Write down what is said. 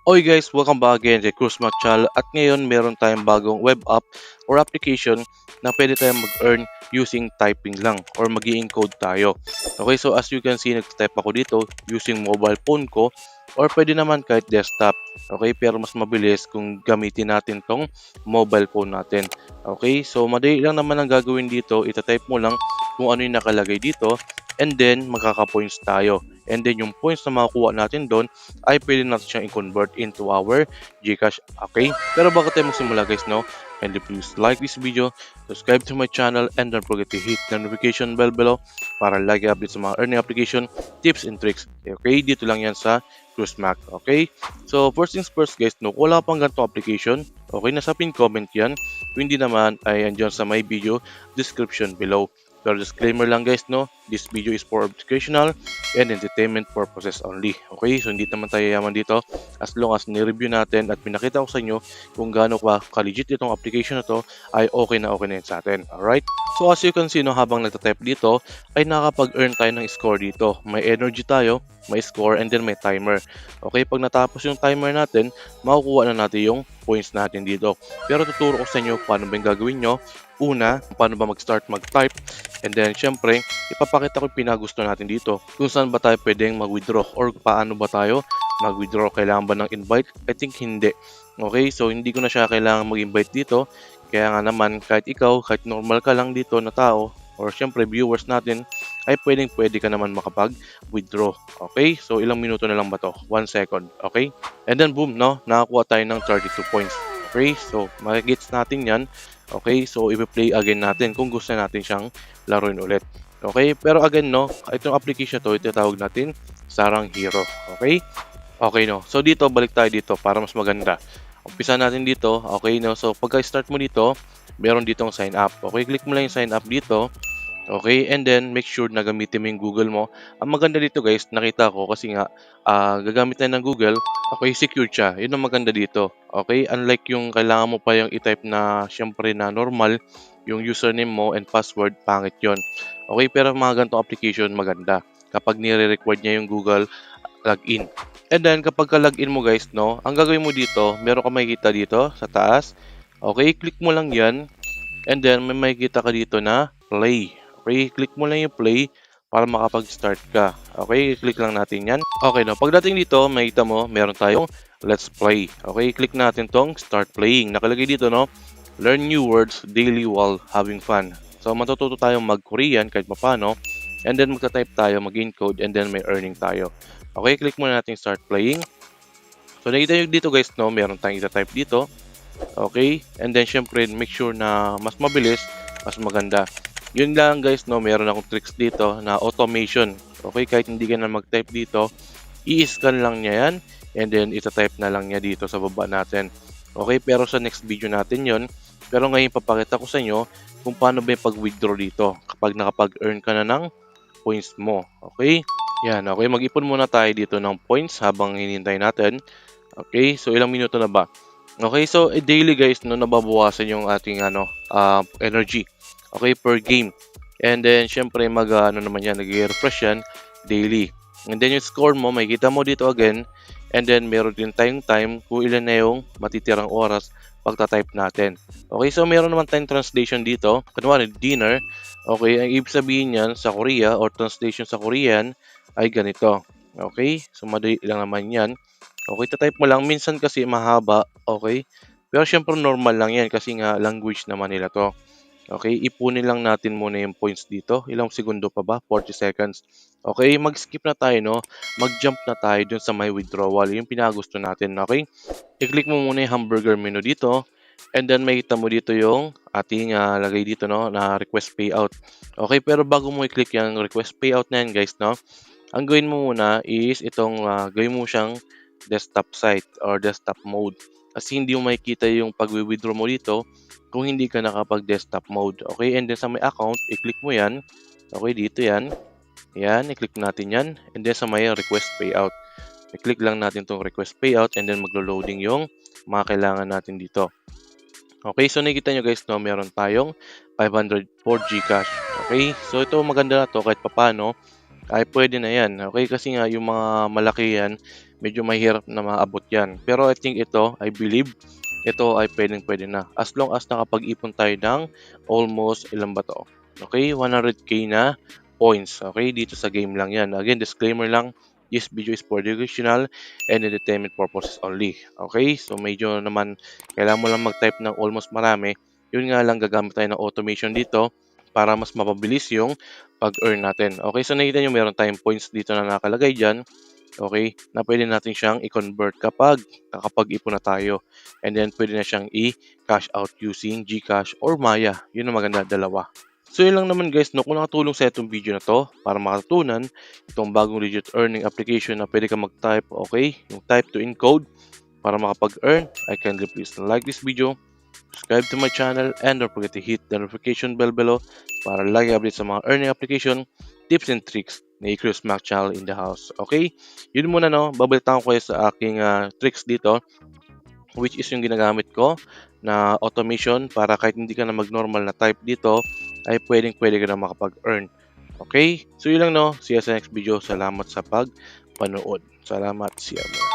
Oy guys, welcome back again kay Cruz Machal at ngayon meron tayong bagong web app or application na pwede tayong mag-earn using typing lang or mag encode tayo. Okay, so as you can see, nag-type ako dito using mobile phone ko or pwede naman kahit desktop. Okay, pero mas mabilis kung gamitin natin tong mobile phone natin. Okay, so madali lang naman ang gagawin dito, itatype mo lang kung ano yung nakalagay dito and then magkaka-points tayo. And then yung points na makukuha natin doon ay pwede natin siyang i-convert into our Gcash. Okay? Pero bago tayo magsimula guys, no? Kindly please like this video, subscribe to my channel, and don't forget to hit the notification bell below para lagi update sa mga earning application, tips and tricks. Okay? Dito lang yan sa CruiseMac. Okay? So, first things first guys, no? Wala pang ganitong application. Okay? Nasa pin comment yan. Kung hindi naman, ay andyan sa my video description below. Pero disclaimer lang guys, no? This video is for educational and entertainment purposes only. Okay? So hindi naman tayo yaman dito as long as ni-review natin at pinakita ko sa inyo kung gaano ka-legit itong application na to ay okay na yan sa atin. Alright? So as you can see, no, habang nagtatype dito ay nakakapag-earn tayo ng score dito. May energy tayo, may score, and then may timer. Okay? Pag natapos yung timer natin, makukuha na natin yung points natin dito. Pero tuturo ko sa inyo paano ba yung gagawin nyo. Una, paano ba mag-start mag-type, and then syempre, ipapakita ko yung pinagusto natin dito. Kung saan ba tayo pwedeng mag-withdraw or paano ba tayo mag-withdraw. Kailangan ba ng invite? I think hindi. Okay, so hindi ko na siya kailangan mag-invite dito. Kaya nga naman, kahit ikaw, kahit normal ka lang dito na tao, or syempre viewers natin, ay pwede ka naman makapag-withdraw. Okay, so ilang minuto na lang ba to? 1 second. Okay, and then boom, no? Nakakuha tayo ng 32 points. Okay, so makikits natin yan. Okay, so i-play again natin kung gusto natin siyang laruin ulit. Okay, pero again, no, itong application to, itatawag natin Sarang Hero. Okay? Okay, no. So dito, balik tayo dito para mas maganda. Umpisa natin dito. Okay, no. So pagka-start mo dito, meron ditong sign up. Okay, click mo lang yung sign up dito. Okay, and then make sure na gamitin mo yung Google mo. Ang maganda dito guys, nakita ko kasi nga gagamit na ng Google, okay, secure siya. Yun ang maganda dito. Okay, unlike yung kailangan mo pa yung i-type na syempre na normal, yung username mo and password, pangit yon. Okay, pero mga ganitong application maganda kapag nire-record niya yung Google login. And then kapag ka-login mo guys, no, ang gagawin mo dito, meron ka makikita dito sa taas. Okay, click mo lang yan. And then may makikita ka dito na play. Okay, click mo lang yung play para makapag-start ka. Okay, click lang natin yan. Okay, no, pagdating dito, makita mo, meron tayong let's play. Okay, click natin tong start playing. Nakalagay dito, no, learn new words daily while having fun. So, matututo tayong mag-Korean kahit paano. And then magta-type tayo, mag-encode, and then may earning tayo. Okay, click muna natin start playing. So, nakita nyo dito guys, no, meron tayong ita-type dito. Okay, and then syempre make sure na mas mabilis, mas maganda. Yun lang guys, no, meron akong tricks dito na automation. Okay, kahit hindi ka na mag-type dito, i-scan lang niya yan and then ita-type na lang niya dito sa baba natin. Okay, pero sa next video natin yon. Pero ngayon papakita ko sa inyo kung paano ba yung pag-withdraw dito kapag nakapag-earn ka na ng points mo. Okay, yan. Okay, mag-ipon muna tayo dito ng points habang hinihintay natin. Okay, so ilang minuto na ba? Okay, so daily guys, no, nababawasan yung ating energy. Okay, per game. And then syempre ano naman yan, nag-refresh yan daily. And then yung score mo, makikita mo dito again. And then meron din tayong time kung ilan na yung matitirang oras pagta-type natin. Okay, so meron naman tayong translation dito. Kunwari, dinner. Okay, ang ibig sabihin yan sa Korea or translation sa Korean ay ganito. Okay, so madali lang naman yan. Okay, type mo lang. Minsan kasi mahaba, okay? Pero syempre normal lang yan kasi nga language naman nila to. Okay, ipunin lang natin muna yung points dito. Ilang segundo pa ba? 40 seconds. Okay, mag-skip na tayo, no? Mag-jump na tayo dun sa my withdrawal. Yung pinagusto natin, okay? I-click mo muna yung hamburger menu dito. And then makita mo dito yung ating lagay dito, no? Na request payout. Okay, pero bago mo i-click yung request payout na yan, guys, no? Ang gawin mo muna is itong gawin mo siyang desktop site or desktop mode. Kasi hindi mo makikita yung pag-withdraw mo dito kung hindi ka nakapag-desktop mode. Okay, and then sa may account, i-click mo yan. Okay, dito yan. Yan, i-click natin yan. And then sa may request payout. I-click lang natin tong request payout and then maglo-loading yung mga kailangan natin dito. Okay, so nakikita nyo guys, no, meron tayong 500 for Gcash. Okay, so ito maganda na to kahit papano ay pwede na yan. Okay, kasi nga yung mga malaki yan, medyo mahirap na maabot yan. Pero I think ito, I believe, ito ay pwede na. As long as nakapag-ipon tayo ng almost, ilan ba to? Okay, 100k na points. Okay, dito sa game lang yan. Again, disclaimer lang, this video is for educational and entertainment purposes only. Okay, so medyo naman, kailangan mo lang mag-type ng almost marami. Yun nga lang, gagamit tayo ng automation dito para mas mapabilis yung pag-earn natin. Okay, so nakita nyo meron tayong points dito na nakalagay dyan. Okay, na pwede natin siyang i-convert kapag nakapag-ipon na tayo. And then pwede na siyang i-cash out using GCash or Maya. Yun ang maganda, dalawa. So yun lang naman guys, no, kung nakatulong sa itong video na to para makatutunan itong bagong legit earning application na pwede ka mag-type, okay, yung type to encode para makapag-earn, I kindly please like this video, subscribe to my channel, and don't forget to hit the notification bell below para lagi update sa mga earning application, tips and tricks ni Chris Mac Channel in the house. Okay? Yun muna no, babalitaan ko kayo sa aking tricks dito, which is yung ginagamit ko na automation para kahit hindi ka na mag-normal na type dito, ay pwede ka na makapag-earn. Okay? So yun lang no, see you sa next video. Salamat sa pagpanood. Salamat, see you.